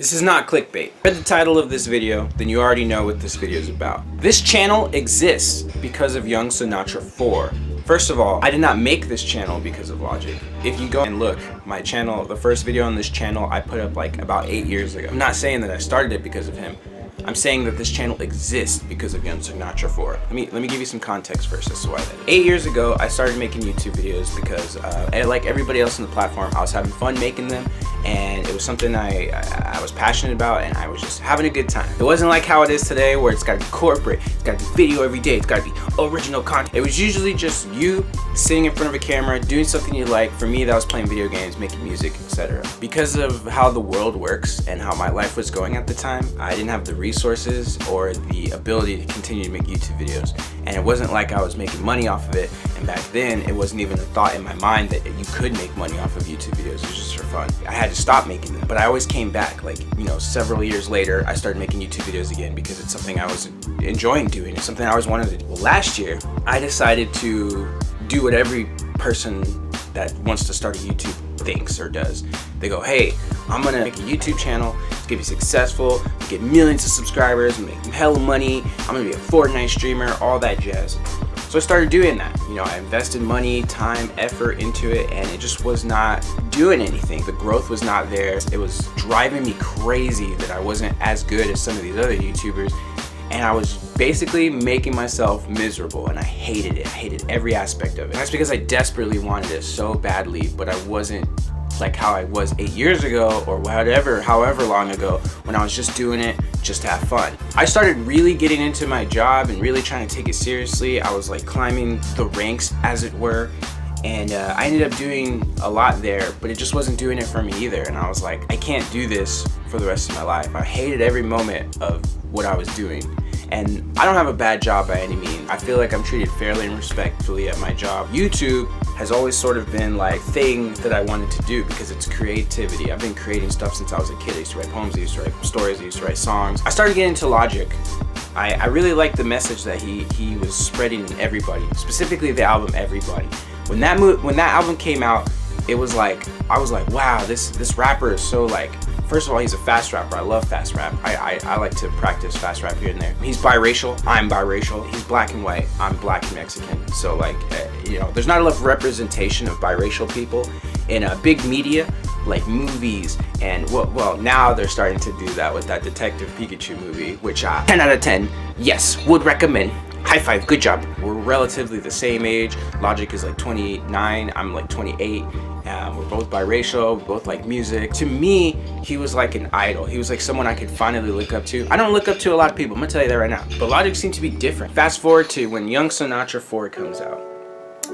This is not clickbait. Read the title of this video, then you already know what this video is about. This channel exists because of Young Sinatra 4. First of all, I did not make this channel because of Logic. If you go and look, my channel, the first video on this channel I put up like about 8 years ago. I'm not saying that I started it because of him. I'm saying that this channel exists because of Young Sinatra 4. Let me give you some context first as to why that is. 8 years ago, I started making YouTube videos because, like everybody else on the platform, I was having fun making them, and it was something I was passionate about, and I was just having a good time. It wasn't like how it is today, where it's gotta be corporate, it's gotta be video every day, it's gotta be original content. It was usually just you sitting in front of a camera, doing something you like. For me, that was playing video games, making music, etc. Because of how the world works and how my life was going at the time, I didn't have the resources or the ability to continue to make YouTube videos. And it wasn't like I was making money off of it, and back then it wasn't even a thought in my mind that you could make money off of YouTube videos. It was just for fun. I had to stop making them, but I always came back. Like, you know, several years later, I started making YouTube videos again because it's something I was enjoying doing. It's something I always wanted to do. Well, last year, I decided to do what every person that wants to start a YouTube thinks or does. They go, hey, I'm gonna make a YouTube channel, it's gonna be successful, get millions of subscribers, make hella money, I'm gonna be a Fortnite streamer, all that jazz. So I started doing that. You know, I invested money, time, effort into it, and it just was not doing anything. The growth was not there. It was driving me crazy that I wasn't as good as some of these other YouTubers, and I was basically making myself miserable, and I hated it. I hated every aspect of it. And that's because I desperately wanted it so badly, but I wasn't like how I was 8 years ago or however long ago, when I was just doing it just to have fun. I started really getting into my job and really trying to take it seriously. I was like climbing the ranks, as it were, and I ended up doing a lot there, but it just wasn't doing it for me either. And I was like, I can't do this for the rest of my life. I hated every moment of what I was doing. And I don't have a bad job by any means. I feel like I'm treated fairly and respectfully at my job. YouTube has always sort of been like thing that I wanted to do because it's creativity. I've been creating stuff since I was a kid. I used to write poems, I used to write stories, I used to write songs. I started getting into Logic. I really liked the message that he was spreading in Everybody, specifically the album Everybody. When that album came out, it was like, I was like, wow, this rapper is so like, first of all, he's a fast rapper. I love fast rap. I like to practice fast rap here and there. He's biracial. I'm biracial. He's black and white. I'm black and Mexican. So like, you know, there's not enough representation of biracial people in big media, like movies. And well, now they're starting to do that with that Detective Pikachu movie, which 10 out of 10, yes, would recommend. High five, good job. We're relatively the same age. Logic is like 29, I'm like 28. We're both biracial, we both like music. To me, he was like an idol. He was like someone I could finally look up to. I don't look up to a lot of people, I'm gonna tell you that right now. But Logic seemed to be different. Fast forward to when Young Sinatra 4 comes out.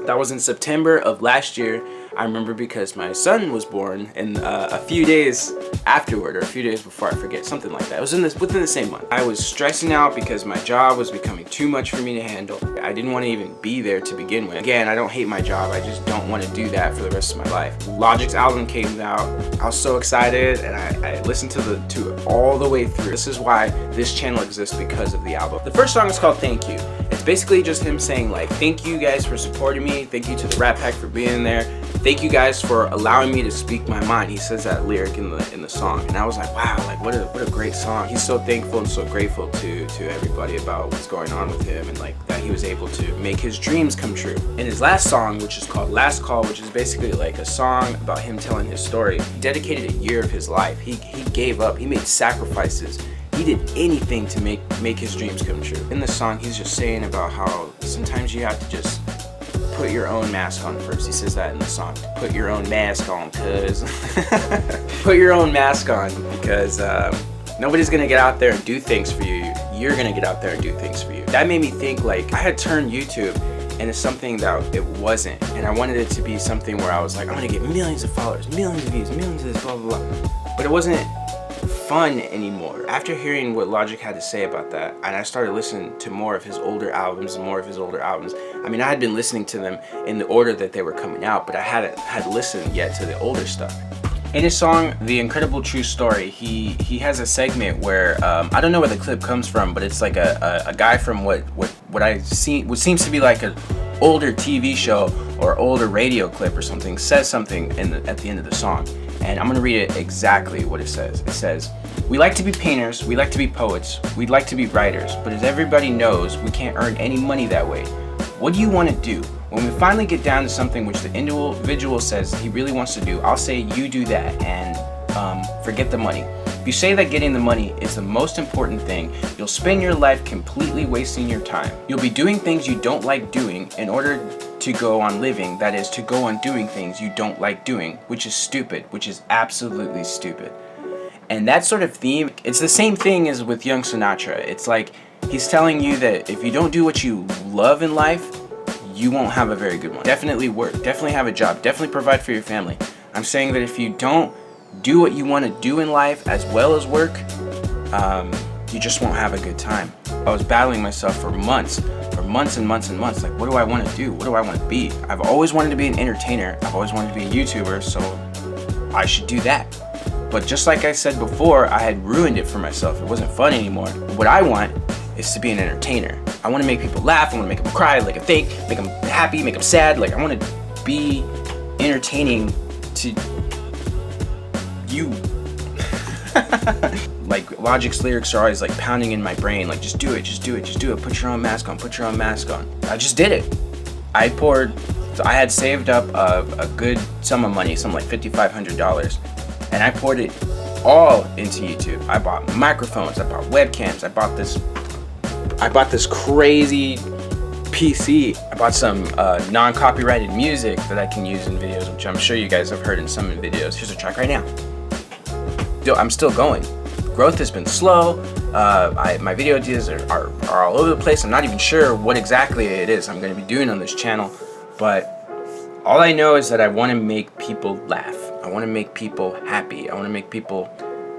That was in September of last year. I remember because my son was born, and a few days afterward, or a few days before, I forget, something like that. It was within the same month. I was stressing out because my job was becoming too much for me to handle. I didn't want to even be there to begin with. Again, I don't hate my job, I just don't want to do that for the rest of my life. Logic's album came out, I was so excited, and I listened to it all the way through. This is why this channel exists, because of the album. The first song is called Thank You. It's basically just him saying like, thank you guys for supporting me, thank you to the Rat Pack for being there, thank you guys for allowing me to speak my mind. He says that lyric in the song, and I was like, wow, like what a great song. He's so thankful and so grateful to everybody about what's going on with him, and like that he was able to make his dreams come true. In his last song, which is called Last Call, which is basically like a song about him telling his story, he dedicated a year of his life. He gave up, he made sacrifices. He did anything to make his dreams come true. In the song, he's just saying about how sometimes you have to just put your own mask on first. He says that in the song. Put your own mask on, cuz. Put your own mask on, because nobody's gonna get out there and do things for you. You're gonna get out there and do things for you. That made me think like I had turned YouTube into something that it wasn't. And I wanted it to be something where I was like, I'm gonna get millions of followers, millions of views, millions of this, blah, blah, blah. But it wasn't fun anymore. After hearing what Logic had to say about that, and I started listening to more of his older albums and more of his older albums. I mean, I had been listening to them in the order that they were coming out, but I hadn't listened yet to the older stuff. In his song, The Incredible True Story, he has a segment where, I don't know where the clip comes from, but it's like a guy from what seems to be like older TV show or older radio clip or something says something at the end of the song. And I'm gonna read it exactly what it says. It says, "We like to be painters, we like to be poets, we'd like to be writers, but as everybody knows, we can't earn any money that way. What do you want to do? When we finally get down to something which the individual says he really wants to do, I'll say you do that and forget the money. If you say that getting the money is the most important thing, you'll spend your life completely wasting your time. You'll be doing things you don't like doing in order to go on living, that is, to go on doing things you don't like doing, which is stupid, which is absolutely stupid." And that sort of theme, it's the same thing as with young Sinatra. It's like he's telling you that if you don't do what you love in life, you won't have a very good one. Definitely work, definitely have a job, definitely provide for your family. I'm saying that if you don't do what you want to do in life as well as work, you just won't have a good time. I was battling myself for months and months and months. Like, what do I want to do? What do I want to be? I've always wanted to be an entertainer. I've always wanted to be a YouTuber, so I should do that. But just like I said before, I had ruined it for myself. It wasn't fun anymore. What I want is to be an entertainer. I want to make people laugh. I want to make them cry, like a think, make them happy, make them sad. Like, I want to be entertaining to you. Like, Logic's lyrics are always like pounding in my brain, like, just do it, just do it, just do it, put your own mask on, put your own mask on. I just did it. I had saved up a good sum of money, something like $5,500, and I poured it all into YouTube. I bought microphones, I bought webcams, I bought this crazy PC, I bought some non-copyrighted music that I can use in videos, which I'm sure you guys have heard in some videos. Here's a track right now. I'm still going. Growth has been slow. My video ideas are all over the place. I'm not even sure what exactly it is I'm going to be doing on this channel, but all I know is that I want to make people laugh. I want to make people happy. I want to make people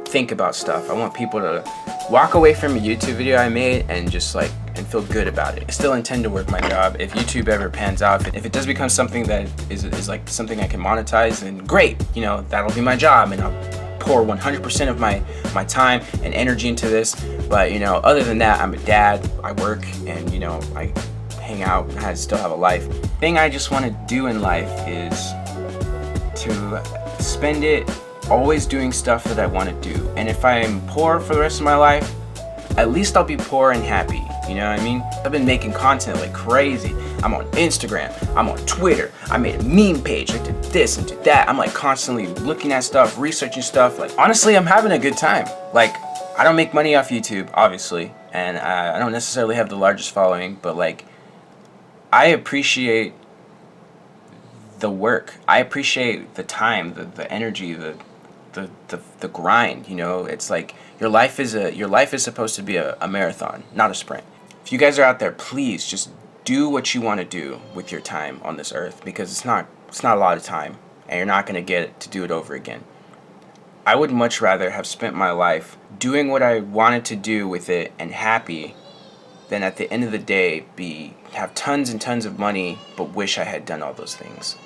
think about stuff. I want people to walk away from a YouTube video I made and just like feel good about it. I still intend to work my job. If YouTube ever pans out, if it does become something that is like something I can monetize, then great. You know, that'll be my job, and I'll pour 100% of my time and energy into this. But you know, other than that, I'm a dad, I work, and you know, I hang out, I still have a life. The thing I just want to do in life is to spend it always doing stuff that I want to do. And if I'm poor for the rest of my life, at least I'll be poor and happy. You know what I mean? I've been making content like crazy. I'm on Instagram, I'm on Twitter, I made a meme page, I did this and did that. I'm like constantly looking at stuff, researching stuff. Like, honestly, I'm having a good time. Like, I don't make money off YouTube, obviously, and I don't necessarily have the largest following, but like, I appreciate the work. I appreciate the time, the energy, the grind. You know, it's like your life is supposed to be a marathon, not a sprint. If you guys are out there, please just do what you want to do with your time on this earth, because it's not a lot of time, and you're not going to get to do it over again. I would much rather have spent my life doing what I wanted to do with it and happy than at the end of the day have tons and tons of money but wish I had done all those things.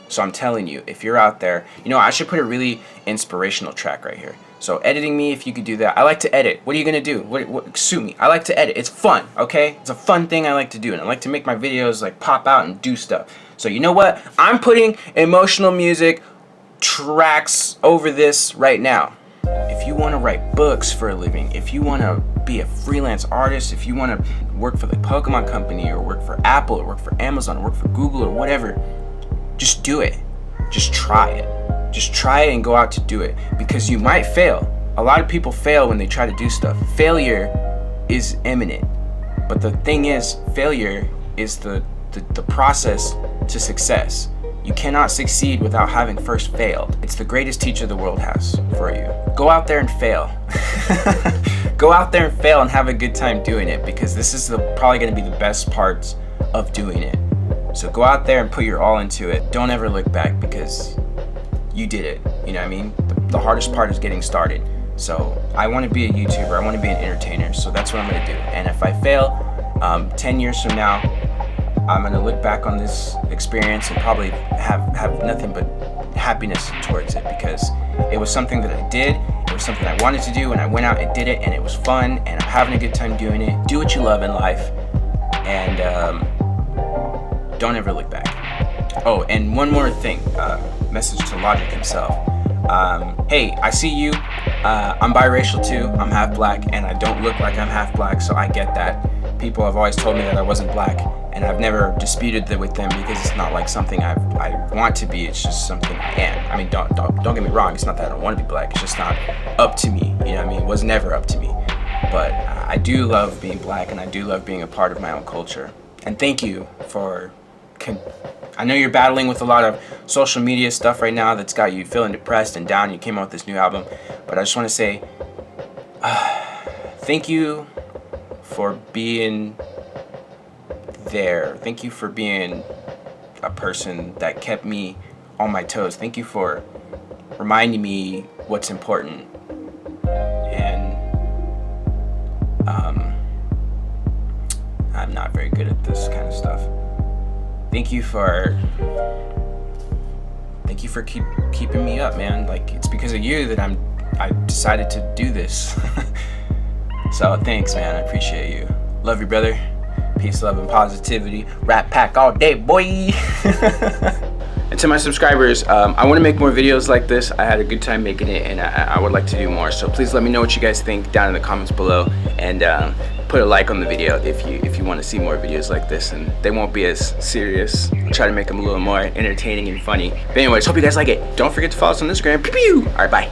So I'm telling you, if you're out there, you know, I should put a really inspirational track right here. So editing me, if you could do that. I like to edit. What are you gonna do? What sue me. I like to edit. It's fun, okay? It's a fun thing I like to do, and I like to make my videos like pop out and do stuff. So you know what? I'm putting emotional music tracks over this right now. If you want to write books for a living, if you want to be a freelance artist, if you want to work for the Pokemon company or work for Apple or work for Amazon or work for Google or whatever, just do it. Just try it. Just try it and go out to do it, because you might fail. A lot of people fail when they try to do stuff. Failure is imminent. But the thing is, failure is the process to success. You cannot succeed without having first failed. It's the greatest teacher the world has for you. Go out there and fail. Go out there and fail and have a good time doing it, because this is probably going to be the best parts of doing it. So go out there and put your all into it. Don't ever look back, because you did it. You know what I mean? The hardest part is getting started. So I want to be a YouTuber. I want to be an entertainer. So that's what I'm going to do. And if I fail, 10 years from now, I'm going to look back on this experience and probably have nothing but happiness towards it, because it was something that I did. It was something I wanted to do, and I went out and did it, and it was fun, and I'm having a good time doing it. Do what you love in life, and don't ever look back. Oh, and one more thing, message to Logic himself. Hey, I see you. I'm biracial too. I'm half black, and I don't look like I'm half black, so I get that. People have always told me that I wasn't black, and I've never disputed that with them because it's not like something I want to be. It's just something I am. I mean, don't get me wrong. It's not that I don't want to be black. It's just not up to me. You know what I mean? It was never up to me. But I do love being black, and I do love being a part of my own culture. And thank you for. I know you're battling with a lot of social media stuff right now that's got you feeling depressed and down. You came out with this new album, but I just want to say thank you for being there. Thank you for being a person that kept me on my toes. Thank you for reminding me what's important. And I'm not very good at this kind of stuff. Thank you for keeping me up, man. Like, it's because of you that I decided to do this. So thanks, man. I appreciate you. Love you, brother. Peace, love, and positivity. Rat pack all day, boy. And to my subscribers, I want to make more videos like this. I had a good time making it, and I would like to do more. So please let me know what you guys think down in the comments below, and put a like on the video if you want to see more videos like this, and they won't be as serious. I'll try to make them a little more entertaining and funny. But anyways, hope you guys like it. Don't forget to follow us on Instagram. Pew pew! All right, bye.